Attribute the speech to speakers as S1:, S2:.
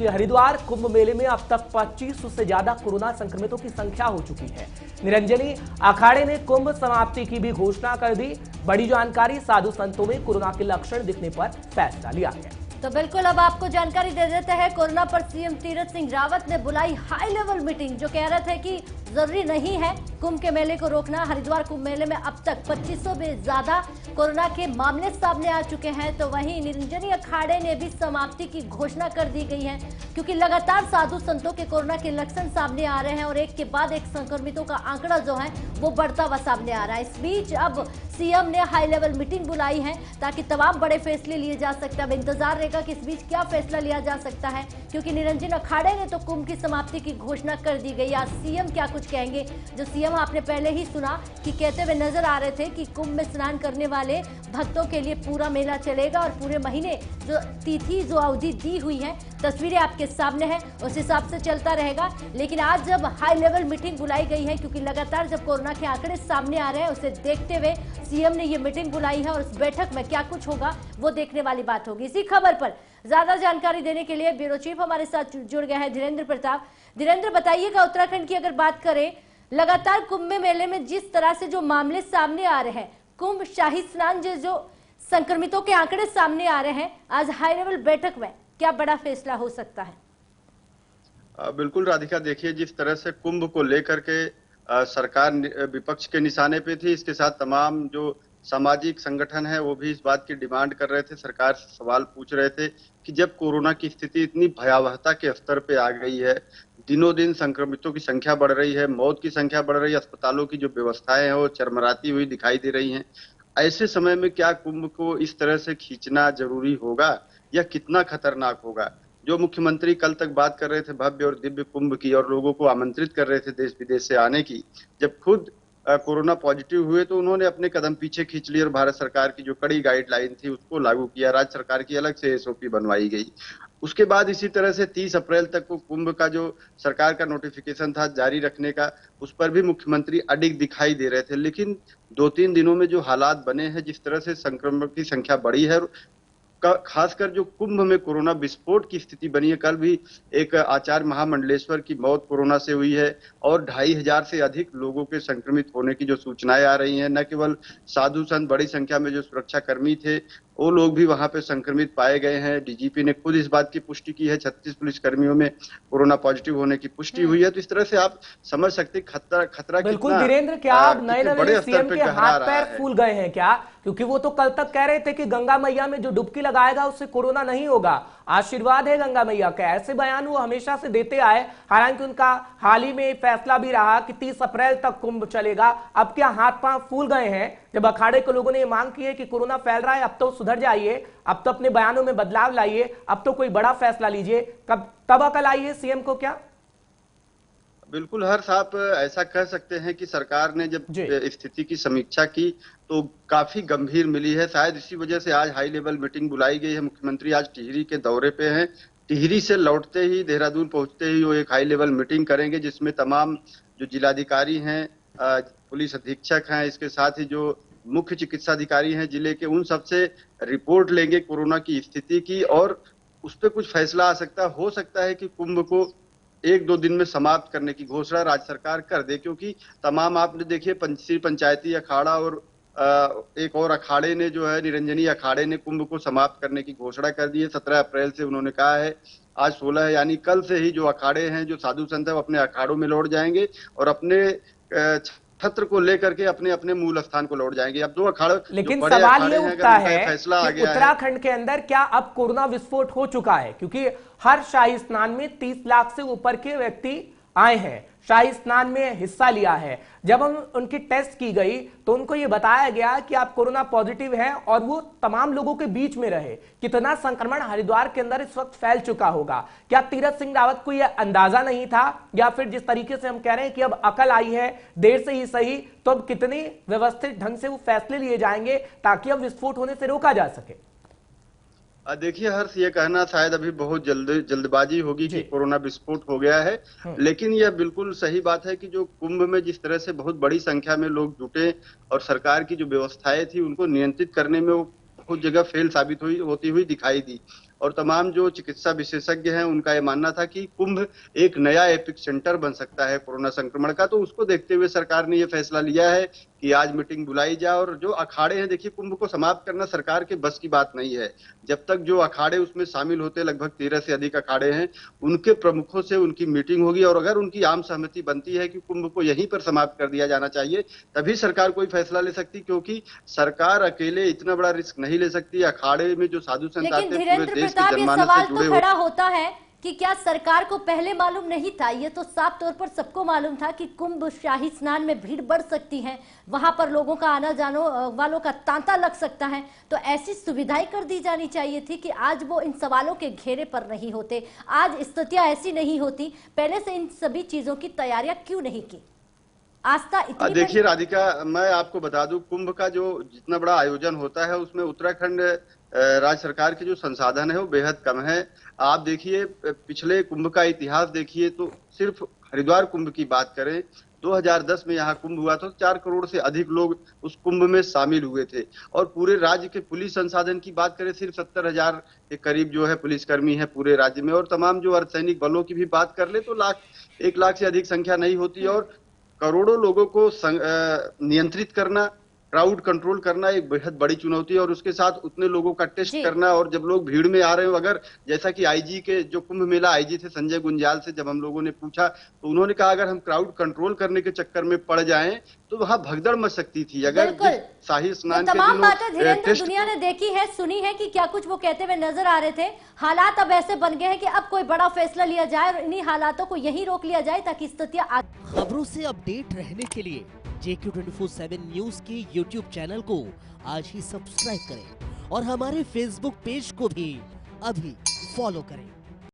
S1: कि हरिद्वार कुंभ मेले में अब तक 2500 से ज्यादा कोरोना संक्रमितों की संख्या हो चुकी है। निरंजनी अखाड़े ने कुंभ समाप्ति की भी घोषणा कर दी। बड़ी जानकारी, साधु संतों में कोरोना के लक्षण दिखने पर फैसला लिया गया।
S2: तो बिल्कुल अब आपको जानकारी दे देते हैं। कोरोना पर सीएम तीरथ सिंह रावत ने बुलाई हाई लेवल मीटिंग, जो कह रहे थे कि जरूरी नहीं है कुंभ के मेले को रोकना। हरिद्वार कुंभ मेले में अब तक 2500 से ज्यादा कोरोना के मामले सामने आ चुके हैं। तो वहीं निरंजनी अखाड़े ने भी समाप्ति की घोषणा कर दी गई है, क्योंकि लगातार साधु संतों के कोरोना के लक्षण सामने आ रहे हैं और एक के बाद एक संक्रमितों का आंकड़ा जो है वो बढ़ता हुआ सामने आ रहा है। इस बीच अब सीएम ने हाई लेवल मीटिंग बुलाई है ताकि तमाम बड़े फैसले लिए जा सकते हैं। अब इंतजार रहेगा कि इस बीच क्या फैसला लिया जा सकता है, क्योंकि निरंजन अखाड़े ने तो कुंभ की समाप्ति की घोषणा कर दी गई। आज सीएम क्या कुछ कहेंगे, जो सीएम आपने पहले ही सुना कि कहते हुए नजर आ रहे थे कि कुंभ में स्नान करने वाले भक्तों के लिए पूरा मेला चलेगा और पूरे महीने जो तिथि जो अवधि दी हुई है, तस्वीरें आपके सामने हैं, उस हिसाब से चलता रहेगा। लेकिन आज जब हाई लेवल मीटिंग बुलाई गई है, क्योंकि लगातार जब कोरोना के आंकड़े सामने आ रहे हैं, उसे देखते हुए सीएम ने ये मीटिंग बुलाई है और उस बैठक में क्या कुछ होगा वो देखने वाली बात होगी। इसी खबर पर ज्यादा जानकारी देने के लिए ब्यूरो चीफ हमारे साथ जुड़ गए हैं धीरेन्द्र प्रताप। धीरेन्द्र, बताइएगा, उत्तराखंड की अगर बात करें, लगातार कुंभ मेले में जिस तरह से जो मामले सामने आ रहे हैं, कुंभ शाही स्नान जो संक्रमितों के आंकड़े सामने आ रहे हैं, आज हाई लेवल बैठक में क्या बड़ा फैसला हो सकता है?
S3: बिल्कुल राधिका, देखिए जिस तरह से कुंभ को लेकर के सरकार विपक्ष के निशाने पे थी, इसके साथ तमाम जो सामाजिक संगठन है वो भी इस बात की डिमांड कर रहे थे, सरकार से सवाल पूछ रहे थे कि जब कोरोना की स्थिति इतनी भयावहता के स्तर पे आ गई है, दिनों दिन संक्रमितों की संख्या बढ़ रही है, मौत की संख्या बढ़ रही है, अस्पतालों की जो व्यवस्थाएं हैं वो चरमराती हुई दिखाई दे रही हैं, ऐसे समय में क्या कुंभ को इस तरह से खींचना जरूरी होगा या कितना खतरनाक होगा? जो मुख्यमंत्री कल तक बात कर रहे थे भव्य और दिव्य कुंभ की और लोगों को आमंत्रित कर रहे थे देश विदेश से आने की, जब खुद कोरोना पॉजिटिव हुए तो उन्होंने अपने कदम पीछे खींच लिए और भारत सरकार की जो कड़ी गाइडलाइन थी उसको लागू किया। राज्य सरकार की अलग से एसओपी बनवाई गई। उसके बाद इसी तरह से 30 अप्रैल तक को कुंभ का जो सरकार का नोटिफिकेशन था जारी रखने का, उस पर भी मुख्यमंत्री अडिग दिखाई दे रहे थे। लेकिन 2-3 दिनों में जो हालात बने हैं, जिस तरह से संक्रमण की संख्या बढ़ी है, खासकर जो कुंभ में कोरोना विस्फोट की स्थिति बनी है, कल भी एक आचार्य महामंडलेश्वर की मौत कोरोना से हुई है और 2500 से अधिक लोगों के संक्रमित होने की जो सूचनाएं आ रही हैं। न केवल साधु संत, बड़ी संख्या में जो सुरक्षा कर्मी थे वो लोग भी वहां पे संक्रमित पाए गए हैं। डीजीपी ने खुद इस बात की पुष्टि की है, 36 पुलिस कर्मियों में कोरोना पॉजिटिव होने की पुष्टि हुई है। तो इस तरह से आप समझ सकते खतरा
S1: बिल्कुल
S3: कितना
S1: धीरेन्द्र, क्या आप नए
S3: बड़े
S1: सीएम
S3: स्तर पे
S1: के
S3: गहरा
S1: हाथ
S3: रहा
S1: पैर
S3: है।
S1: फूल गए हैं क्या? क्योंकि वो तो कल तक कह रहे थे कि गंगा मैया में जो डुबकी लगाएगा उससे कोरोना नहीं होगा, आशीर्वाद है गंगा मैया का। ऐसे बयान वो हमेशा से देते आए। हालांकि उनका हाल ही में फैसला भी रहा कि 30 अप्रैल तक कुंभ चलेगा। अब क्या हाथ पांव फूल गए हैं जब अखाड़े के लोगों ने ये मांग की है कि कोरोना फैल रहा है, अब तो सुधर जाइए, अब तो अपने बयानों में बदलाव लाइए, अब तो कोई बड़ा फैसला लीजिए, तब अकल आई है सीएम को क्या?
S3: बिल्कुल हर्ष, आप ऐसा कह सकते हैं कि सरकार ने जब स्थिति की समीक्षा की तो काफी गंभीर मिली है। शायद इसी वजह से आज हाई लेवल मीटिंग बुलाई गई है। मुख्यमंत्री आज टिहरी के दौरे पे हैं। टिहरी से लौटते ही, देहरादून पहुंचते ही वो एक हाई लेवल मीटिंग करेंगे, जिसमें तमाम जो जिलाधिकारी हैं, पुलिस अधीक्षक हैं, इसके साथ ही जो मुख्य चिकित्सा अधिकारी हैं जिले के, उन सबसे रिपोर्ट लेंगे कोरोना की स्थिति की और उस पर कुछ फैसला आ सकता है। हो सकता है कि कुंभ को 1-2 दिन में समाप्त करने की घोषणा राज्य सरकार कर दे, क्योंकि तमाम आपने देखिए पंचायती अखाड़ा और एक और अखाड़े ने जो है, निरंजनी अखाड़े ने कुंभ को समाप्त करने की घोषणा कर दी है। 17 अप्रैल से उन्होंने कहा है, आज 16 है, यानी कल से ही जो अखाड़े हैं, जो साधु संत है, वो अपने अखाड़ों में लौट जाएंगे और अपने छत्र को लेकर के अपने अपने मूल स्थान को लौट जाएंगे। अब 2 अखाड़े,
S1: लेकिन सवाल ये उठता है
S3: फैसला आ
S1: कि
S3: गया
S1: उत्तराखंड के अंदर क्या अब कोरोना विस्फोट हो चुका है? क्योंकि हर शाही स्नान में 30 लाख से ऊपर के व्यक्ति आए हैं, शाही स्नान में हिस्सा लिया है। जब हम उनकी टेस्ट की गई तो उनको यह बताया गया कि आप कोरोना पॉजिटिव हैं और वो तमाम लोगों के बीच में रहे। कितना संक्रमण हरिद्वार के अंदर इस वक्त फैल चुका होगा? क्या तीरथ सिंह रावत को यह अंदाजा नहीं था, या फिर जिस तरीके से हम कह रहे हैं कि अब अकल आई है, देर से ही सही, तो अब कितने व्यवस्थित ढंग से वो फैसले लिए जाएंगे ताकि अब विस्फोट होने से रोका जा सके?
S3: देखिए हर्ष, ये कहना शायद अभी बहुत जल्दबाजी होगी कि कोरोना विस्फोट हो गया है, लेकिन यह बिल्कुल सही बात है कि जो कुंभ में जिस तरह से बहुत बड़ी संख्या में लोग जुटे और सरकार की जो व्यवस्थाएं थी उनको नियंत्रित करने में वो बहुत जगह फेल साबित होती हुई दिखाई दी। और तमाम जो चिकित्सा विशेषज्ञ हैं उनका ये मानना था कि कुंभ एक नया एपिक सेंटर बन सकता है कोरोना संक्रमण का। तो उसको देखते हुए सरकार ने ये फैसला लिया है कि आज मीटिंग बुलाई जाए। और जो अखाड़े हैं, देखिए कुंभ को समाप्त करना सरकार के बस की बात नहीं है। जब तक जो अखाड़े उसमें शामिल होते, लगभग 13 से अधिक अखाड़े हैं, उनके प्रमुखों से उनकी मीटिंग होगी और अगर उनकी आम सहमति बनती है कि कुंभ को यहीं पर समाप्त कर दिया जाना चाहिए, तभी सरकार कोई फैसला ले सकती, क्योंकि सरकार अकेले इतना बड़ा रिस्क नहीं ले सकती। अखाड़े में जो साधु संत आते हैं पूरे देश के जनमानस से जुड़े
S2: हुए खड़ा होता है कि क्या सरकार को पहले मालूम नहीं था? ये तो साफ तौर पर सबको मालूम था कि कुंभ शाही स्नान में भीड़ बढ़ सकती है, वहां पर लोगों का आना जानो वालों का तांता लग सकता है। तो ऐसी सुविधाएं कर दी जानी चाहिए थी कि आज वो इन सवालों के घेरे पर नहीं होते, आज स्थितियां ऐसी नहीं होती। पहले से इन सभी चीजों की तैयारियां क्यों नहीं की? आस्था इतनी
S3: देखिए राधिका, मैं आपको बता दूं, कुंभ का जो जितना बड़ा आयोजन होता है उसमें उत्तराखंड राज्य सरकार के जो संसाधन है वो बेहद कम है। आप देखिए पिछले कुंभ का इतिहास देखिए, तो सिर्फ हरिद्वार कुंभ की बात करें, 2010 में यहाँ कुंभ हुआ था, तो 4 करोड़ से अधिक लोग उस कुंभ में शामिल हुए थे। और पूरे राज्य के पुलिस संसाधन की बात करें, सिर्फ 70,000 के करीब जो है पुलिसकर्मी है पूरे राज्य में। और तमाम जो अर्धसैनिक बलों की भी बात कर ले तो 1 लाख से अधिक संख्या नहीं होती। और करोड़ों लोगों को नियंत्रित करना, क्राउड कंट्रोल करना एक बेहद बड़ी चुनौती है। और उसके साथ उतने लोगों का टेस्ट करना, और जब लोग भीड़ में आ रहे हो, अगर जैसा कि आईजी के जो कुंभ मेला आईजी थे संजय गुंजाल से जब हम लोगों ने पूछा, तो उन्होंने कहा अगर हम क्राउड कंट्रोल करने के चक्कर में पड़ जाएं तो वहां भगदड़ मच सकती थी। अगर शाही स्नान के
S2: तमाम बातें
S3: दिनों
S2: धीरेन्द्र दुनिया ने देखी है, सुनी है कि क्या कुछ वो कहते हुए नजर आ रहे थे। हालात अब ऐसे बन गए हैं कि अब कोई बड़ा फैसला लिया जाए और इन्हीं हालातों को यहीं रोक लिया जाए ताकि स्थितियां।
S4: खबरों से अपडेट रहने के लिए JQ24/7 न्यूज के YouTube चैनल को आज ही सब्सक्राइब करें और हमारे Facebook पेज को भी अभी फॉलो करें।